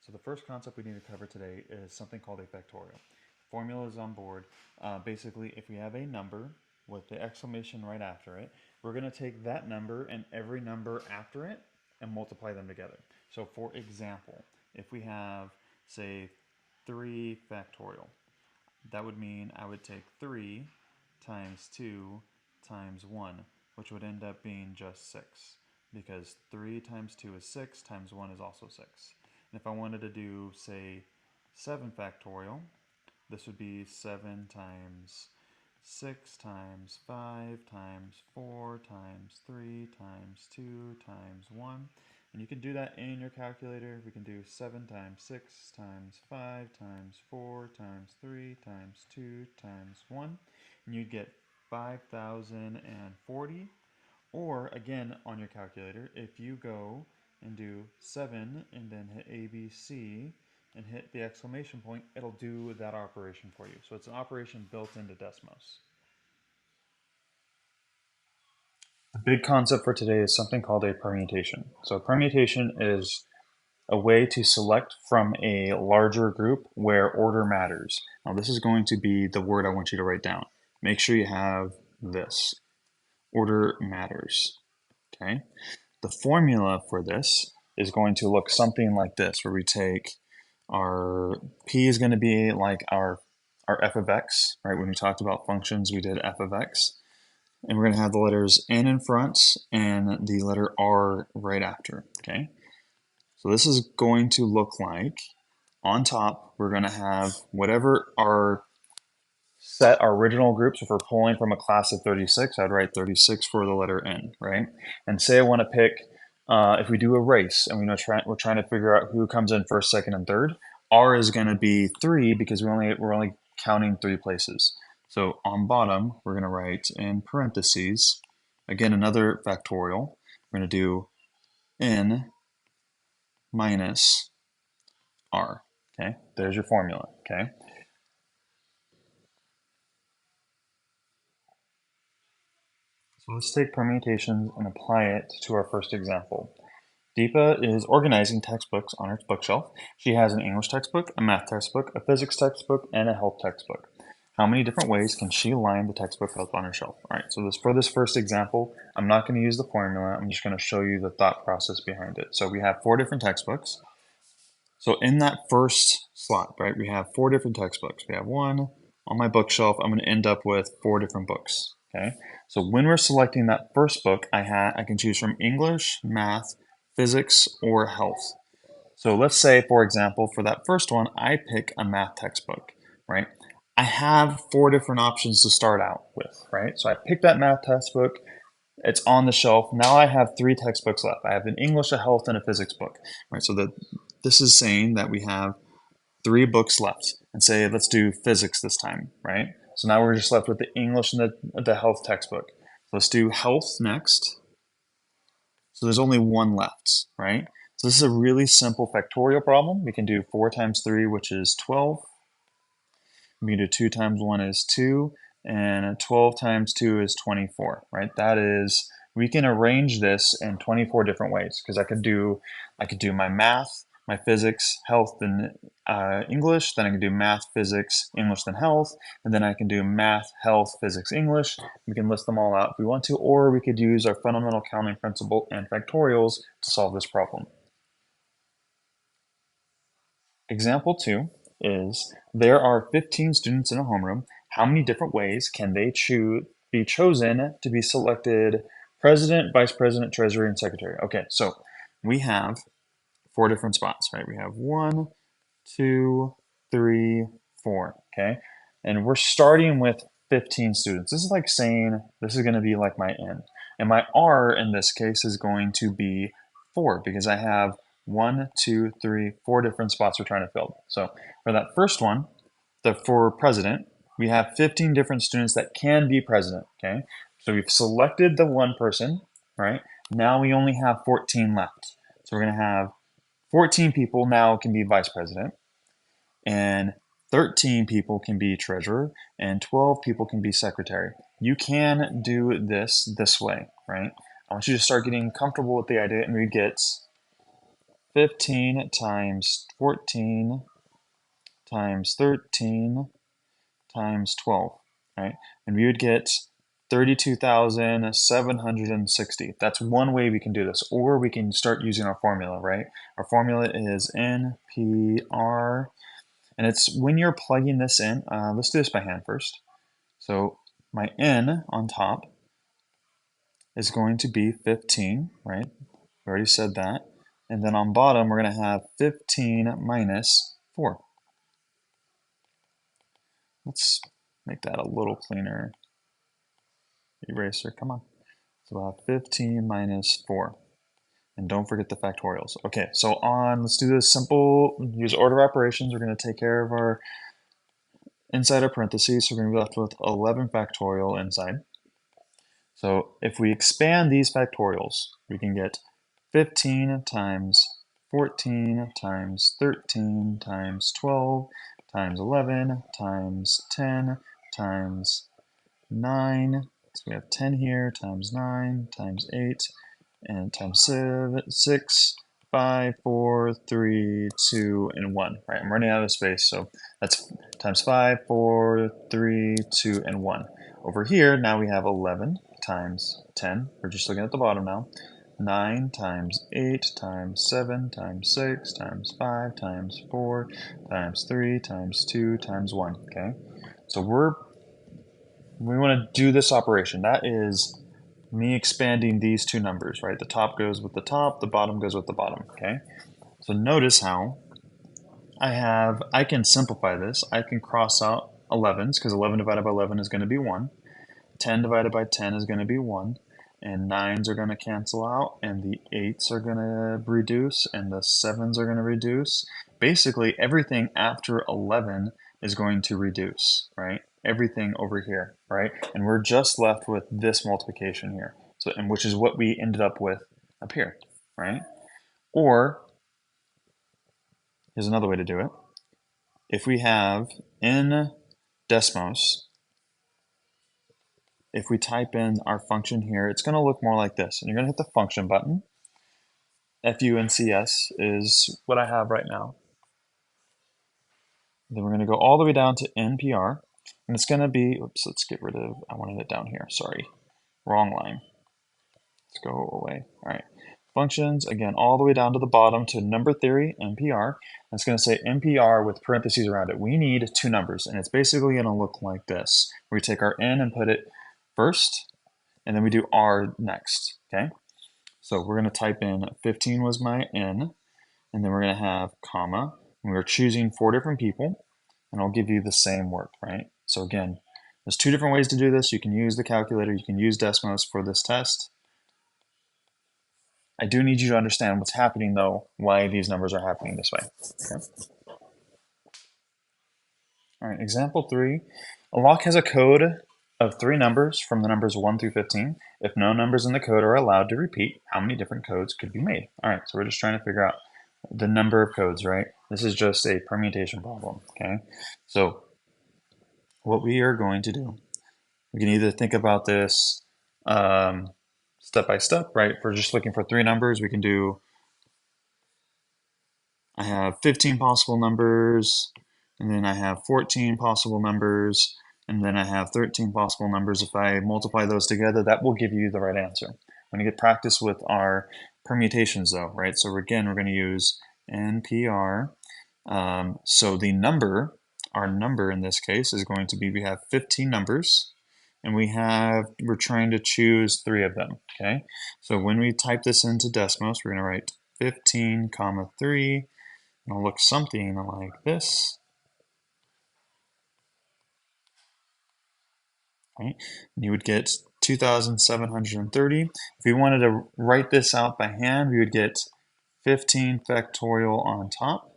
So the first concept we need to cover today is something called a factorial. Formula is on board. Basically, if we have a number with the exclamation right after it, we're going to take that number and every number after it and multiply them together. So for example, if we have, say, 3 factorial, that would mean I would take 3 times 2 times 1, which would end up being just 6, because 3 times 2 is 6, times 1 is also 6. And if I wanted to do, say, 7 factorial, this would be 7 times 6 times 5 times 4 times 3 times 2 times 1. And you can do that in your calculator. We can do 7 times 6 times 5 times 4 times 3 times 2 times 1. And you'd get 5,040. Or again, on your calculator, if you go and do 7 and then hit ABC and hit the exclamation point, it'll do that operation for you. So it's an operation built into Desmos. The big concept for today is something called a permutation. So a permutation is a way to select from a larger group where order matters. Now this is going to be the word I want you to write down. Make sure you have this. Order matters. Okay? The formula for this is going to look something like this, where we take our P is going to be like our f of x, right? When we talked about functions, we did f of x. And we're going to have the letters N in front and the letter R right after, okay? So this is going to look like, on top, we're going to have whatever our our original groups. If we're pulling from a class of 36, I'd write 36 for the letter N, right? And say I want to pick, if we do a race and we're trying to figure out who comes in first, second, and third, R is going to be 3 because we're only counting 3 places. So on bottom, we're going to write in parentheses, again, another factorial. We're going to do N minus R. Okay, there's your formula. Okay. So let's take permutations and apply it to our first example. Deepa is organizing textbooks on her bookshelf. She has an English textbook, a math textbook, a physics textbook, and a health textbook. How many different ways can she line the textbook up on her shelf? All right, so for this first example, I'm not going to use the formula. I'm just going to show you the thought process behind it. So we have 4 different textbooks. So in that first slot, right, we have 4 different textbooks. We have one on my bookshelf. I'm going to end up with 4 different books. Okay, so when we're selecting that first book, I can choose from English, math, physics, or health. So let's say, for example, for that first one, I pick a math textbook, right? I have 4 different options to start out with, right? So I pick that math textbook. It's on the shelf. Now I have 3 textbooks left. I have an English, a health, and a physics book, right? So this is saying that we have 3 books left. And say, let's do physics this time, right? So now we're just left with the English and the health textbook. Let's do health next. So there's only 1 left, right? So this is a really simple factorial problem. We can do 4 times 3, which is 12. We can do 2 times 1 is 2. And 12 times 2 is 24, right? That is, we can arrange this in 24 different ways, because I could do my math, my physics, health, and English. Then I can do math, physics, English, then health. And then I can do math, health, physics, English. We can list them all out if we want to, or we could use our fundamental counting principle and factorials to solve this problem. Example 2 is, there are 15 students in a homeroom. How many different ways can they be chosen to be selected president, vice president, treasurer, and secretary? Okay, so we have 4 different spots, right? We have 1, 2, 3, 4, okay? And we're starting with 15 students. This is like saying this is going to be like my N. And my R in this case is going to be 4, because I have 1, 2, 3, 4 different spots we're trying to fill. So for that first one, for president, we have 15 different students that can be president, okay? So we've selected the 1 person, right? Now we only have 14 left. So we're going to have 14 people now can be vice president, and 13 people can be treasurer, and 12 people can be secretary. You can do this way, right? I want you to start getting comfortable with the idea, and we get 15 times 14 times 13 times 12, right? And we would get 32,760. That's one way we can do this. Or we can start using our formula, right? Our formula is NPR, and it's when you're plugging this in, let's do this by hand first. So my N on top is going to be 15, right? We already said that. And then on bottom, we're going to have 15 minus 4. Let's make that a little cleaner. Eraser, come on. So 15 minus 4. And don't forget the factorials. Okay, so let's do this simple, use order operations. We're going to take care of our inside our parentheses. So we're going to be left with 11 factorial inside. So if we expand these factorials, we can get 15 times 14 times 13 times 12 times 11 times 10 times 9. So we have 10 here times 9 times 8 and times 6, 5, 4, 3, 2, and 1. Right, I'm running out of space, so that's times 5, 4, 3, 2, and 1. Over here, now we have 11 times 10. We're just looking at the bottom now. 9 times 8 times 7 times 6 times 5 times 4 times 3 times 2 times 1. Okay, so we want to do this operation. That is me expanding these two numbers, right? The top goes with the top, the bottom goes with the bottom, okay? So notice how I can simplify this. I can cross out 11s because 11 divided by 11 is going to be 1. 10 divided by 10 is going to be 1. And 9s are going to cancel out, and the 8s are going to reduce, and the 7s are going to reduce. Basically, everything after 11 is going to reduce, right? Everything over here, right? And we're just left with this multiplication here, so, and which is what we ended up with up here, right? Or, here's another way to do it. If we have in Desmos, if we type in our function here, it's going to look more like this. And you're going to hit the function button. FUNCS is what I have right now. Then we're going to go all the way down to NPR. And it's going to be, oops, let's get rid of, I wanted it down here. Sorry, wrong line. Let's go away. All right. Functions, again, all the way down to the bottom to number theory, NPR. And it's going to say NPR with parentheses around it. We need two numbers, and it's basically going to look like this. We take our N and put it first, and then we do R next, okay? So we're going to type in 15 was my N, and then we're going to have comma. And we're choosing 4 different people, and I'll give you the same work, right? So again, there's 2 different ways to do this. You can use the calculator. You can use Desmos for this test. I do need you to understand what's happening, though, why these numbers are happening this way. Okay. All right, example 3. A lock has a code of 3 numbers from the numbers 1 through 15. If no numbers in the code are allowed to repeat, how many different codes could be made? All right, so we're just trying to figure out the number of codes, right? This is just a permutation problem, okay? So what we are going to do, we can either think about this step by step, right? If we're just looking for 3 numbers, we can do, I have 15 possible numbers, and then I have 14 possible numbers, and then I have 13 possible numbers. If I multiply those together, that will give you the right answer. I'm going to get practice with our permutations though, right? So again, we're going to use NPR. So the number, our number in this case is going to be, we have 15 numbers, and we're trying to choose 3 of them, okay? So when we type this into Desmos, we're going to write 15, comma 3, and it'll look something like this. Right? And you would get 2,730. If we wanted to write this out by hand, we would get 15 factorial on top.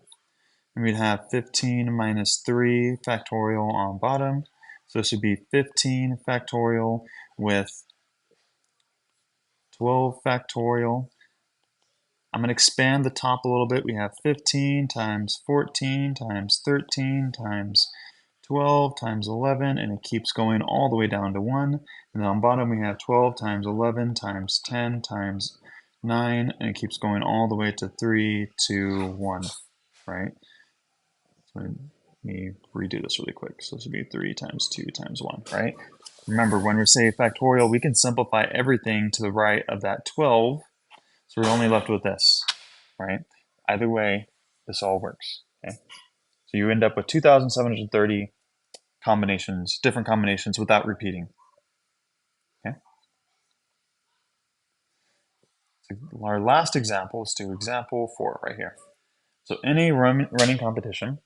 And we'd have 15 minus 3 factorial on bottom. So this would be 15 factorial with 12 factorial. I'm going to expand the top a little bit. We have 15 times 14 times 13 times 12 times 11, and it keeps going all the way down to 1. And then on bottom we have 12 times 11 times 10 times 9, and it keeps going all the way to 3, 2, 1, right? So let me redo this really quick. So this would be 3 times 2 times 1, right? Remember, when we say factorial, we can simplify everything to the right of that 12, so we're only left with this, right? Either way, this all works, okay? So you end up with 2,730 combinations, different combinations without repeating, okay? So our last example, let's do example 4 right here. So in a running competition,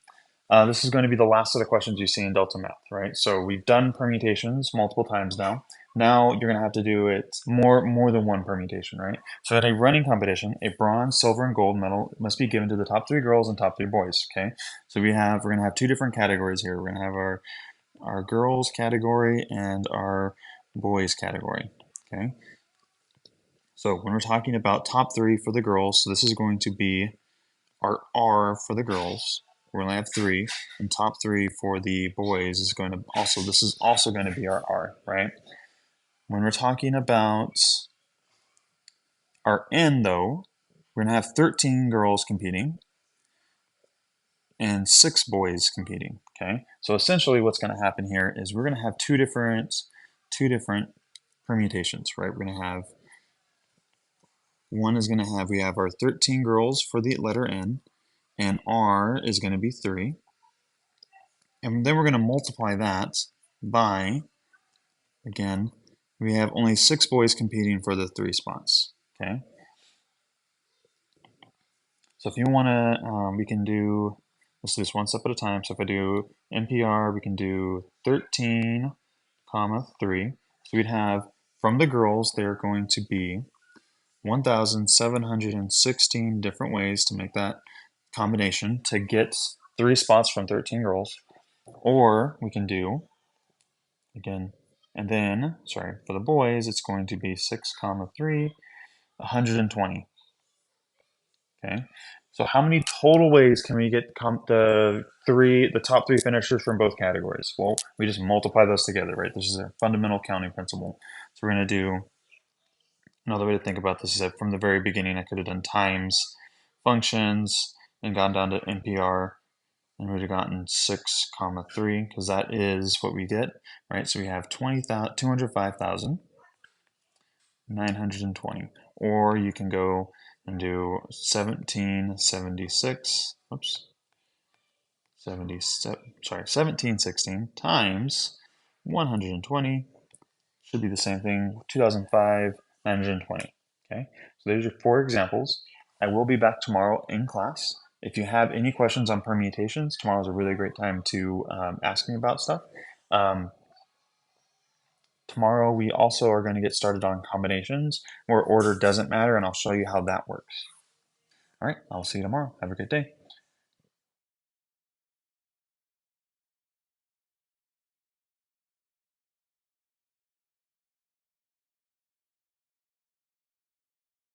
this is going to be the last set of questions you see in Delta Math, right? So we've done permutations multiple times now. Now you're going to have to do it more than one permutation, right? So at a running competition, a bronze, silver, and gold medal must be given to the top 3 girls and top 3 boys, okay? So we're going to have 2 different categories here. We're going to have our girls category and our boys category, okay? So when we're talking about top 3 for the girls, so this is going to be our R for the girls. We're going to have 3, and top 3 for the boys is going to also, this is also going to be our R, right? When we're talking about our N, though, we're going to have 13 girls competing and 6 boys competing, okay? So essentially what's going to happen here is we're going to have two different permutations, right? We're going to have, one is going to have, we have our 13 girls for the letter N, and R is going to be 3. And then we're going to multiply that by, again, we have only 6 boys competing for the 3 spots, okay? So if you want to, we can do, let's do this one step at a time. So if I do NPR, we can do 13, comma 3. So we'd have, from the girls, they're going to be 1,716 different ways to make that combination to get 3 spots from 13 girls. Or we can do, again, and then, sorry, for the boys, it's going to be 6 comma 3, 120. Okay, so how many total ways can we get the top 3 finishers from both categories? Well, we just multiply those together, right? This is a fundamental counting principle. So we're going to do, another way to think about this is that from the very beginning, I could have done times functions and gone down to NPR, and we'd have gotten 6 comma 3, because that is what we get, right? So we have 205,920. Or you can go and do 1776, oops, 1716 times 120 should be the same thing, 2005, 920. Okay, so there's your 4 examples. I will be back tomorrow in class. If you have any questions on permutations, tomorrow's a really great time to ask me about stuff. Tomorrow we also are going to get started on combinations where order doesn't matter, and I'll show you how that works. All right, I'll see you tomorrow. Have a good day.